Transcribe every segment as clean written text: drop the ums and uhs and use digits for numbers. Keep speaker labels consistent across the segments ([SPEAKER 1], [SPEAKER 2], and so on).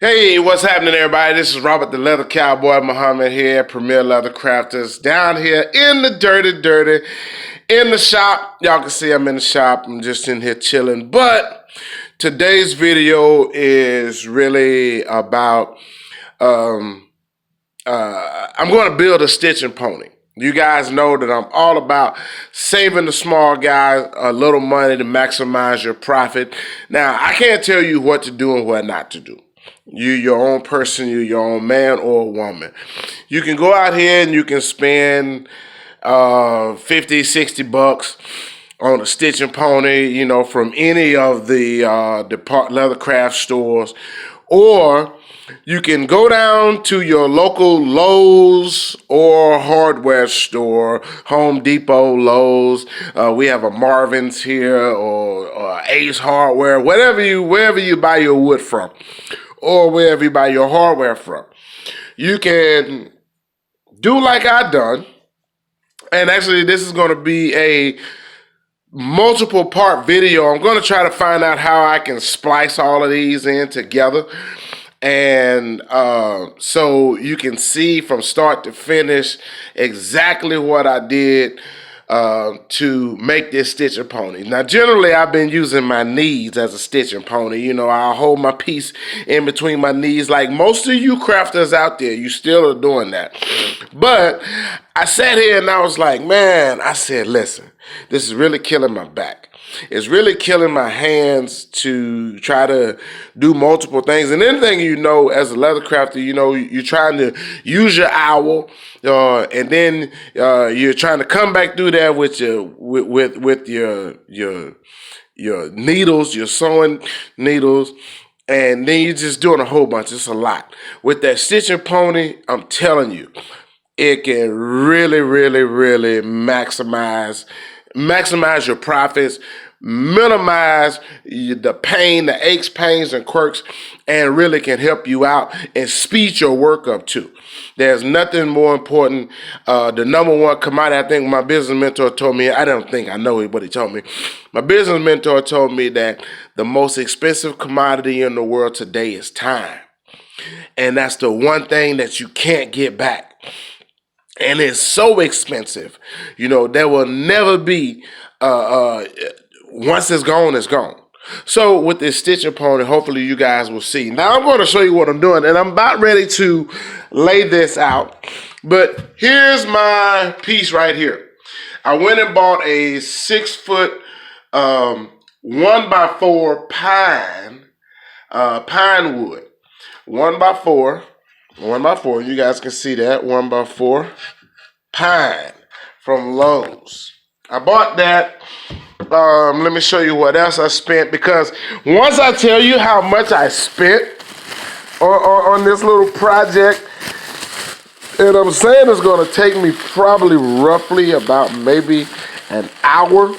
[SPEAKER 1] Hey, what's happening, everybody? This is Robert the Leather Cowboy Muhammad here, Premier Leather Crafters, down here in the dirty, in the shop. Y'all can see I'm in the shop. I'm just in here chilling. But today's video is really about, I'm going to build a stitching pony. You guys know that I'm all about saving the small guys a little money to maximize your profit. Now, I can't tell you what to do and what not to do. You're your own person, you're your own man or woman. You can go out here and you can spend 50, 60 bucks on a stitching pony, you know, from any of the leather craft stores. Or you can go down to your local Lowe's or hardware store, Home Depot, Lowe's. We have a Marvin's here or Ace Hardware, wherever you buy your wood from, or wherever you buy your hardware from. You can do like I done. And actually, this is going to be a multiple part video. I'm going to try to find out how I can splice all of these in together. And so you can see from start to finish exactly what I did to make this stitching pony. Now, generally, I've been using my knees as a stitching pony. You know, I'll hold my piece in between my knees like most of you crafters out there. You still are doing that. But I sat here and I was like, man, I said, listen, this is really killing my back. It's really killing my hands to try to do multiple things. And anything, you know, as a leather crafter, you know, you're trying to use your owl, and then you're trying to come back through that with your needles, your sewing needles. And then you're just doing a whole bunch. It's a lot. With that stitching pony, I'm telling you, it can really maximize your profits, minimize the pain, the aches, pains, and quirks, and really can help you out and speed your work up too. There's nothing more important. The number one commodity, I think my business mentor told me, I don't think I know it, but he told me. My business mentor told me that the most expensive commodity in the world today is time. And that's the one thing that you can't get back. And it's so expensive. You know, there will never be, once it's gone, it's gone. So with this stitching pony, hopefully you guys will see. Now I'm going to show you what I'm doing, and I'm about ready to lay this out. But here's my piece right here. I went and bought a 6-foot 1x4 pine wood. 1x4. 1x4, you guys can see that, 1x4 pine from Lowe's. I bought that. Let me show you what else I spent, because once I tell you how much I spent on this little project, and I'm saying it's going to take me probably roughly about maybe an hour,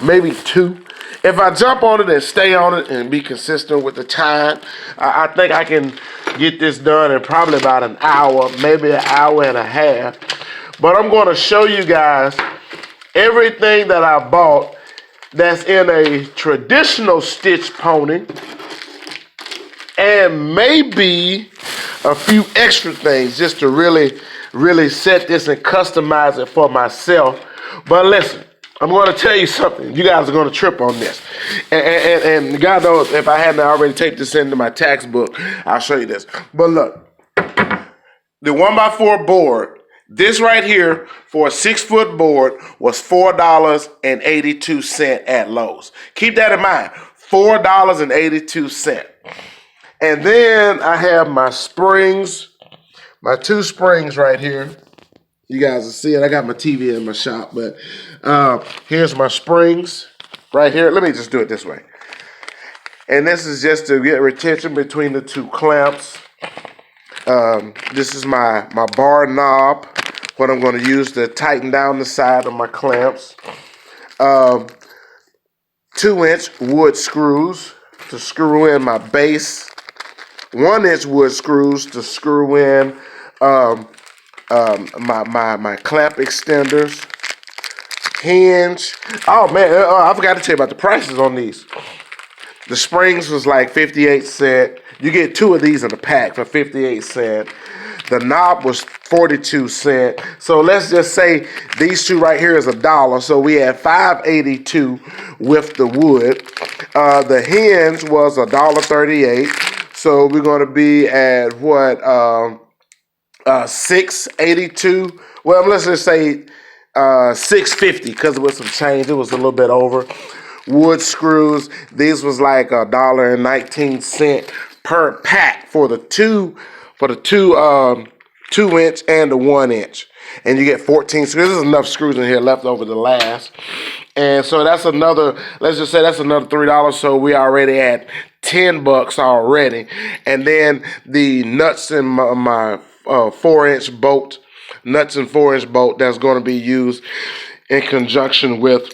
[SPEAKER 1] maybe 2. If I jump on it and stay on it and be consistent with the time, I think I can get this done in probably about an hour, maybe an hour and a half. But I'm going to show you guys everything that I bought that's in a traditional stitch pony, and maybe a few extra things just to really set this and customize it for myself. But listen, I'm going to tell you something. You guys are going to trip on this. And God knows, if I hadn't already taped this into my tax book, I'll show you this. But look, the 1x4 board, this right here for a 6-foot board was $4.82 at Lowe's. Keep that in mind, $4.82. And then I have my springs, my 2 springs right here. You guys will see it. I got my TV in my shop, but here's my springs right here. Let me just do it this way. And this is just to get retention between the 2 clamps. This is my bar knob, what I'm going to use to tighten down the side of my clamps. 2-inch wood screws to screw in my base. 1-inch wood screws to screw in my clamp extenders, hinge. Oh man, I forgot to tell you about the prices on these. The springs was like 58 cents. You get 2 of these in a pack for 58 cents. The knob was 42 cents. So let's just say these 2 right here is $1. So we had $5.82 with the wood. The hinge was $1.38. So we're going to be at what? $6.82. Well, let's just say $6.50 because with some change, it was a little bit over. Wood screws. These was like $1.19 per pack for the two 2-inch and the 1-inch, and you get 14 screws. There's enough screws in here left over to last, and so that's another. Let's just say that's another $3. So we already at $10 already, and then the nuts in my 4-inch bolt, nuts and 4-inch bolt that's going to be used in conjunction with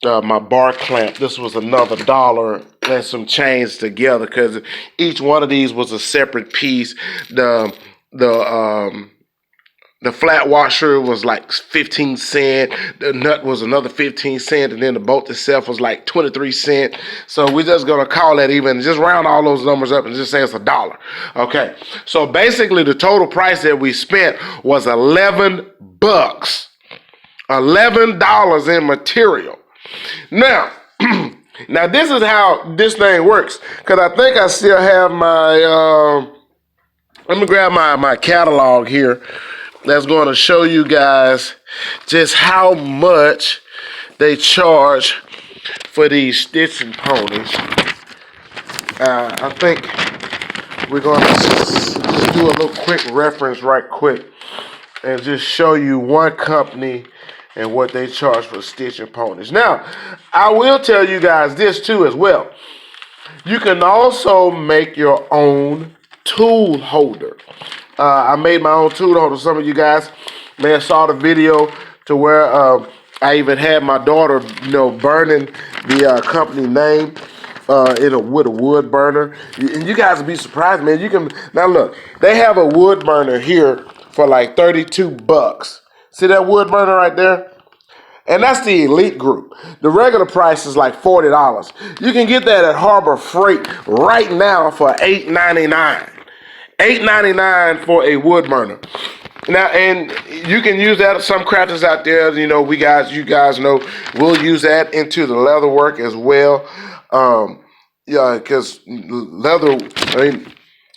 [SPEAKER 1] my bar clamp. This was another $1 and some change together because each one of these was a separate piece. The flat washer was like 15 cents. The nut was another 15 cents, and then the bolt itself was like 23 cents. So we're just gonna call that even. Just round all those numbers up and just say it's $1. Okay. So basically, the total price that we spent was $11. $11 in material. Now, now this is how this thing works. Because I think I still have my, let me grab my catalog here. That's going to show you guys just how much they charge for these stitching ponies. I think we're going to just do a little quick reference right quick and just show you one company and what they charge for stitching ponies. Now, I will tell you guys this too as well. You can also make your own tool holder. I made my own tool holder. Some of you guys may have saw the video to where I even had my daughter, burning the company name with a wood burner. And you guys will be surprised, man. You can now look. They have a wood burner here for like $32. See that wood burner right there? And that's the elite group. The regular price is like $40. You can get that at Harbor Freight right now for $8.99. $8.99 for a wood burner. Now, and you can use that. Some crafters out there, you guys know, we'll use that into the leather work as well. Because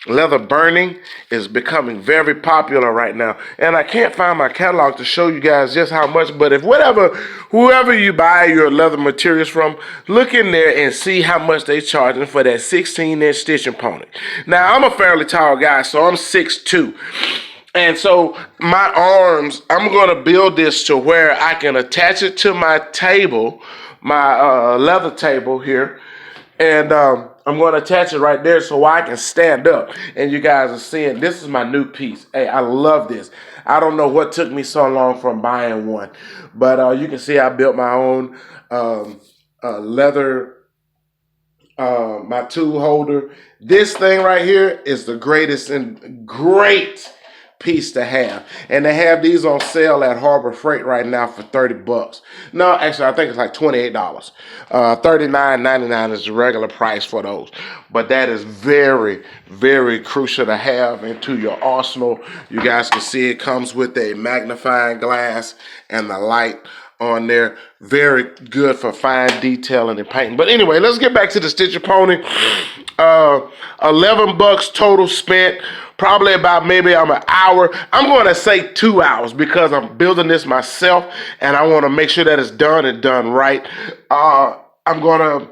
[SPEAKER 1] leather burning is becoming very popular right now. And I can't find my catalog to show you guys just how much, but whoever you buy your leather materials from, look in there and see how much they charging for that 16-inch stitching pony. Now, I'm a fairly tall guy, so I'm 6'2". And so my arms, I'm going to build this to where I can attach it to my table, my leather table here, and I'm going to attach it right there so I can stand up. And you guys are seeing, this is my new piece. Hey, I love this. I don't know what took me so long from buying one. But you can see I built my own leather, my tool holder. This thing right here is the greatest and great piece to have. And they have these on sale at Harbor Freight right now for $30. No, actually, I think it's like $28. $39.99 is the regular price for those. But that is very, very crucial to have into your arsenal. You guys can see it comes with a magnifying glass and the light on there. Very good for fine detailing and painting. But anyway, let's get back to the stitching pony. $11 total spent. Probably about maybe an hour. I'm going to say 2 hours because I'm building this myself and I want to make sure that it's done and done right. I'm going to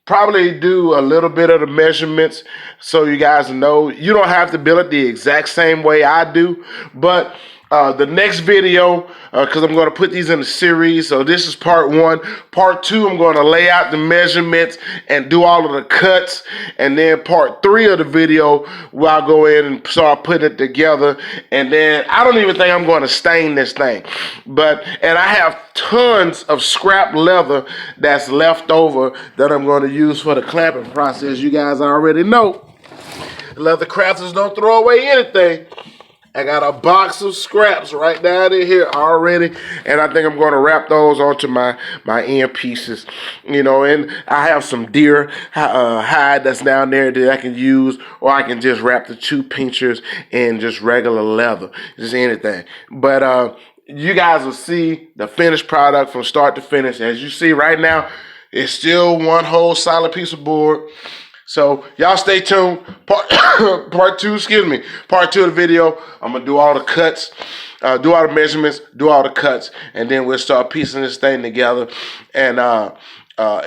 [SPEAKER 1] probably do a little bit of the measurements so you guys know. You don't have to build it the exact same way I do, but the next video, because I'm going to put these in a series, so this is part 1. Part 2, I'm going to lay out the measurements and do all of the cuts, and then part 3 of the video, where I'll go in and start putting it together, and then I don't even think I'm going to stain this thing, and I have tons of scrap leather that's left over that I'm going to use for the clamping process. You guys already know, leather crafters don't throw away anything. I got a box of scraps right down in here already, and I think I'm going to wrap those onto my end pieces, you know. And I have some deer hide that's down there that I can use, or I can just wrap the two pinchers in just regular leather, just anything. But you guys will see the finished product from start to finish. As you see right now, it's still one whole solid piece of board. So y'all stay tuned. Part two of the video. I'm gonna do all the cuts, do all the measurements, do all the cuts, and then we'll start piecing this thing together. And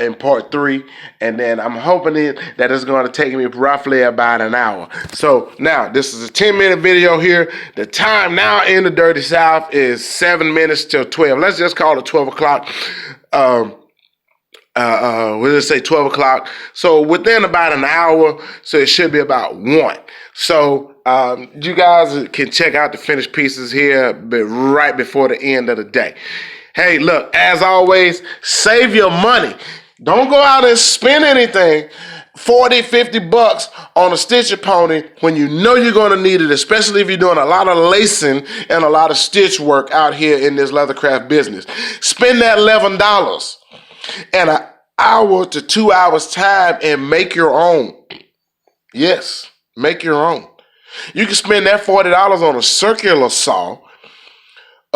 [SPEAKER 1] in part three, and then I'm hoping that it's going to take me roughly about an hour. So now this is a 10-minute video here. The time now in the Dirty South is 7 minutes till 12. Let's just call it 12 o'clock. We'll just say 12 o'clock. So within about an hour, so it should be about 1. So you guys can check out the finished pieces here right before the end of the day. Hey, look, as always, save your money. Don't go out and spend anything, 40, 50 bucks on a stitcher pony when you know you're going to need it, especially if you're doing a lot of lacing and a lot of stitch work out here in this leathercraft business. Spend that $11 and an hour to 2 hours time and make your own. Yes, make your own. You can spend that $40 on a circular saw.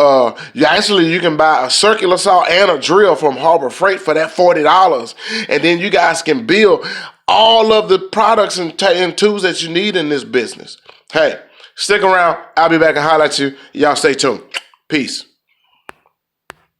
[SPEAKER 1] You can buy a circular saw and a drill from Harbor Freight for that $40, and then you guys can build all of the products and tools that you need in this business. Hey, stick around. I'll be back and holler at you. Y'all stay tuned. Peace.